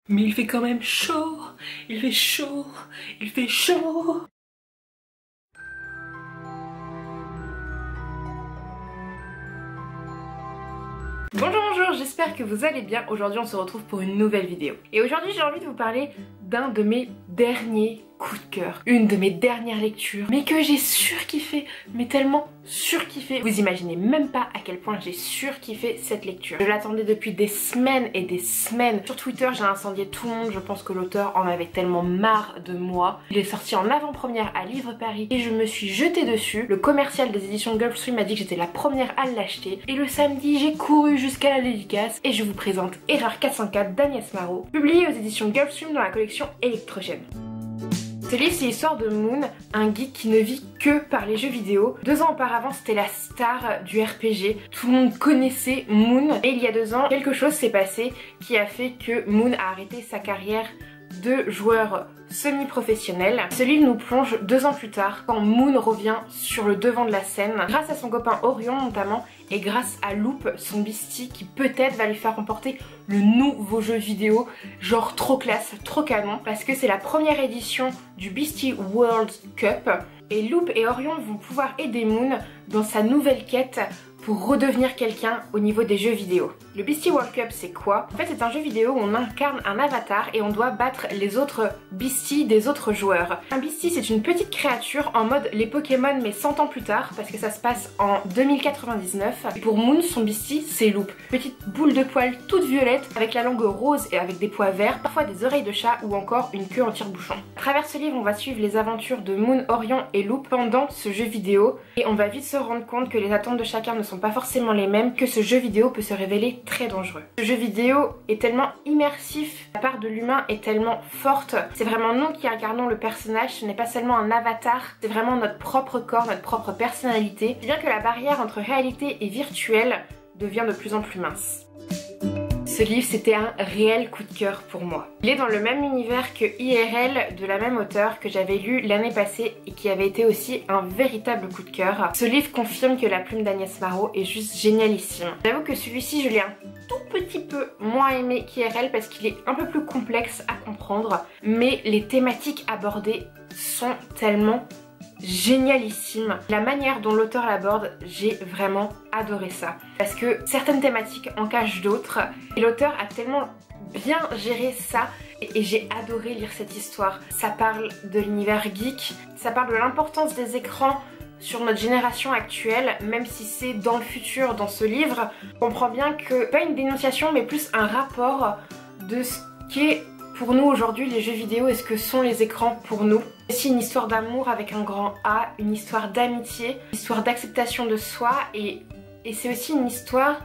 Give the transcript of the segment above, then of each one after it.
Mais il fait quand même chaud, il fait chaud, il fait chaud. Bonjour, bonjour, j'espère que vous allez bien. Aujourd'hui on se retrouve pour une nouvelle vidéo. Et aujourd'hui j'ai envie de vous parler d'un de mes derniers coups de cœur. Une de mes dernières lectures, mais que j'ai surkiffé, mais tellement surkiffé. Vous imaginez même pas à quel point j'ai surkiffé cette lecture. Je l'attendais depuis des semaines et des semaines. Sur Twitter j'ai incendié tout le monde, je pense que l'auteur en avait tellement marre de moi. Il est sorti en avant-première à Livre Paris et je me suis jetée dessus. Le commercial des éditions Gulfstream m'a dit que j'étais la première à l'acheter. Et le samedi j'ai couru jusqu'à la dédicace et je vous présente Erreur 404 d'Agnès Marot, publié aux éditions Gulfstream dans la collection Électrogène. Ce livre, c'est l'histoire de Moon, un geek qui ne vit que par les jeux vidéo. 2 ans auparavant, c'était la star du RPG. Tout le monde connaissait Moon. Et il y a 2 ans, quelque chose s'est passé qui a fait que Moon a arrêté sa carrière de joueur semi-professionnel. Ce livre nous plonge 2 ans plus tard, quand Moon revient sur le devant de la scène, grâce à son copain Orion notamment, et grâce à Loop, son bestie, qui peut-être va lui faire remporter le nouveau jeu vidéo, genre trop classe, trop canon, parce que c'est la première édition du Beastie World Cup, et Loop et Orion vont pouvoir aider Moon dans sa nouvelle quête pour redevenir quelqu'un au niveau des jeux vidéo. Le Beastie World Cup, c'est quoi? En fait, c'est un jeu vidéo où on incarne un avatar et on doit battre les autres Beasties des autres joueurs. Un Beastie, c'est une petite créature en mode les Pokémon mais 100 ans plus tard, parce que ça se passe en 2099. Et pour Moon, son Beastie, c'est Loop. Petite boule de poils toute violette, avec la langue rose et avec des pois verts, parfois des oreilles de chat ou encore une queue en tire-bouchon. À travers ce livre, on va suivre les aventures de Moon, Orion et Loop pendant ce jeu vidéo, et on va vite se rendre compte que les attentes de chacun ne sont pas forcément les mêmes, que ce jeu vidéo peut se révéler très dangereux. Ce jeu vidéo est tellement immersif, la part de l'humain est tellement forte, c'est vraiment nous qui incarnons le personnage, ce n'est pas seulement un avatar, c'est vraiment notre propre corps, notre propre personnalité, bien que la barrière entre réalité et virtuel devient de plus en plus mince. Ce livre, c'était un réel coup de cœur pour moi. Il est dans le même univers que IRL de la même auteure que j'avais lu l'année passée et qui avait été aussi un véritable coup de cœur. Ce livre confirme que la plume d'Agnès Marot est juste génialissime. J'avoue que celui-ci, je l'ai un tout petit peu moins aimé qu'IRL parce qu'il est un peu plus complexe à comprendre, mais les thématiques abordées sont tellement génialissime. La manière dont l'auteur l'aborde, j'ai vraiment adoré ça. Parce que certaines thématiques en cachent d'autres. Et l'auteur a tellement bien géré ça. Et j'ai adoré lire cette histoire. Ça parle de l'univers geek. Ça parle de l'importance des écrans sur notre génération actuelle. Même si c'est dans le futur dans ce livre. On comprend bien que, pas une dénonciation, mais plus un rapport de ce qu'est pour nous aujourd'hui les jeux vidéo et ce que sont les écrans pour nous. C'est aussi une histoire d'amour avec un grand A, une histoire d'amitié, une histoire d'acceptation de soi et c'est aussi une histoire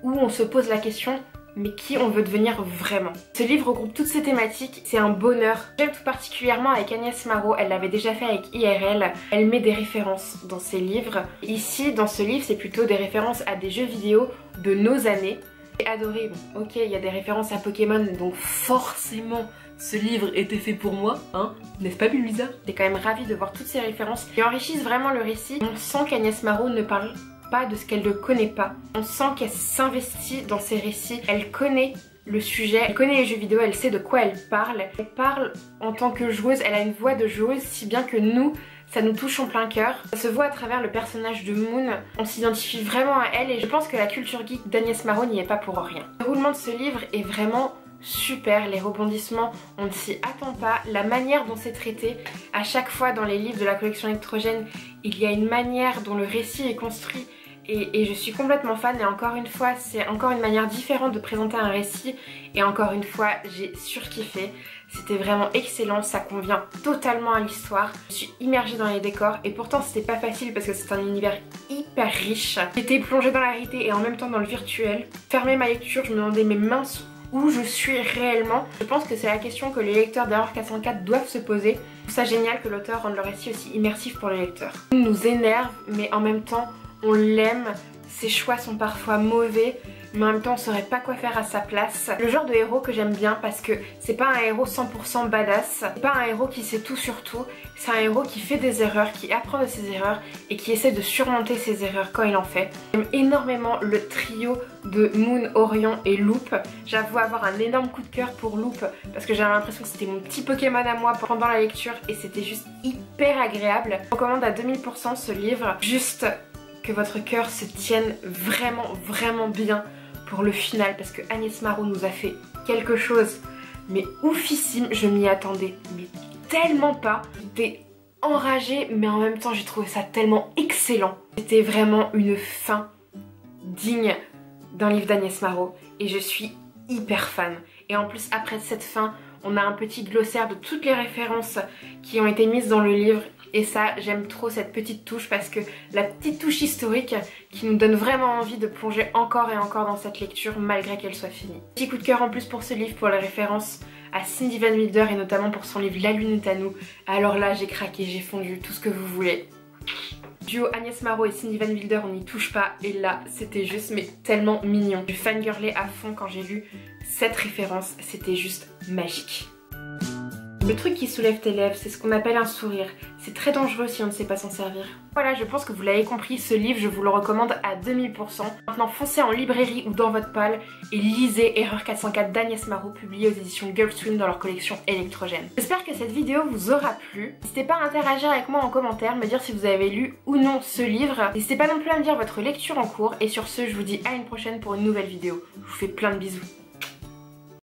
où on se pose la question mais qui on veut devenir vraiment. Ce livre regroupe toutes ces thématiques, c'est un bonheur. J'aime tout particulièrement avec Agnès Marot, elle l'avait déjà fait avec IRL, elle met des références dans ses livres. Ici, dans ce livre, c'est plutôt des références à des jeux vidéo de nos années. J'ai adoré, bon, ok, il y a des références à Pokémon, donc forcément ce livre était fait pour moi, hein, n'est-ce pas Bulisa? J'étais quand même ravie de voir toutes ces références qui enrichissent vraiment le récit. On sent qu'Agnès Marot ne parle pas de ce qu'elle ne connaît pas. On sent qu'elle s'investit dans ses récits, elle connaît le sujet, elle connaît les jeux vidéo, elle sait de quoi elle parle. Elle parle en tant que joueuse, elle a une voix de joueuse, si bien que nous, ça nous touche en plein cœur. Ça se voit à travers le personnage de Moon, on s'identifie vraiment à elle et je pense que la culture geek d'Agnès Marot n'y est pas pour rien. Le roulement de ce livre est vraiment super, les rebondissements, on ne s'y attend pas, la manière dont c'est traité, à chaque fois dans les livres de la collection Électrogène, il y a une manière dont le récit est construit et je suis complètement fan et encore une fois c'est encore une manière différente de présenter un récit et encore une fois j'ai surkiffé. C'était vraiment excellent, ça convient totalement à l'histoire. Je suis immergée dans les décors et pourtant c'était pas facile parce que c'est un univers hyper riche. J'étais plongée dans la réalité et en même temps dans le virtuel. Fermer ma lecture, je me demandais mes mains où je suis réellement. Je pense que c'est la question que les lecteurs d'Erreur 404 doivent se poser. Je trouve ça génial que l'auteur rende le récit aussi immersif pour les lecteurs. Il nous énerve mais en même temps on l'aime. Ses choix sont parfois mauvais mais en même temps on saurait pas quoi faire à sa place. Le genre de héros que j'aime bien parce que c'est pas un héros 100% badass, c'est pas un héros qui sait tout sur tout, c'est un héros qui fait des erreurs, qui apprend de ses erreurs et qui essaie de surmonter ses erreurs quand il en fait. J'aime énormément le trio de Moon, Orion et Loop. J'avoue avoir un énorme coup de cœur pour Loop parce que j'avais l'impression que c'était mon petit Pokémon à moi pendant la lecture et c'était juste hyper agréable. Je recommande à 2000% ce livre, juste que votre cœur se tienne vraiment bien pour le final parce que Agnès Marroux nous a fait quelque chose mais oufissime. Je m'y attendais mais tellement pas. J'étais enragée mais en même temps j'ai trouvé ça tellement excellent. C'était vraiment une fin digne d'un livre d'Agnès Marroux et je suis hyper fan. Et en plus après cette fin on a un petit glossaire de toutes les références qui ont été mises dans le livre et ça j'aime trop cette petite touche parce que la petite touche historique qui nous donne vraiment envie de plonger encore et encore dans cette lecture malgré qu'elle soit finie. Petit coup de cœur en plus pour ce livre, pour les références à Cindy Van Wilder et notamment pour son livre La Lune est à nous. Alors là j'ai craqué, j'ai fondu, tout ce que vous voulez. Duo Agnès Marroux et Cindy Van Wilder, on n'y touche pas et là c'était juste mais tellement mignon. J'ai fangirlé à fond quand j'ai lu cette référence, c'était juste magique. Le truc qui soulève tes lèvres, c'est ce qu'on appelle un sourire. C'est très dangereux si on ne sait pas s'en servir. Voilà, je pense que vous l'avez compris, ce livre, je vous le recommande à 2000%. Maintenant, foncez en librairie ou dans votre palle et lisez Erreur 404 d'Agnès Marroux, publié aux éditions Girl Swim dans leur collection Électrogène. J'espère que cette vidéo vous aura plu. N'hésitez pas à interagir avec moi en commentaire, me dire si vous avez lu ou non ce livre. N'hésitez pas non plus à me dire votre lecture en cours. Et sur ce, je vous dis à une prochaine pour une nouvelle vidéo. Je vous fais plein de bisous.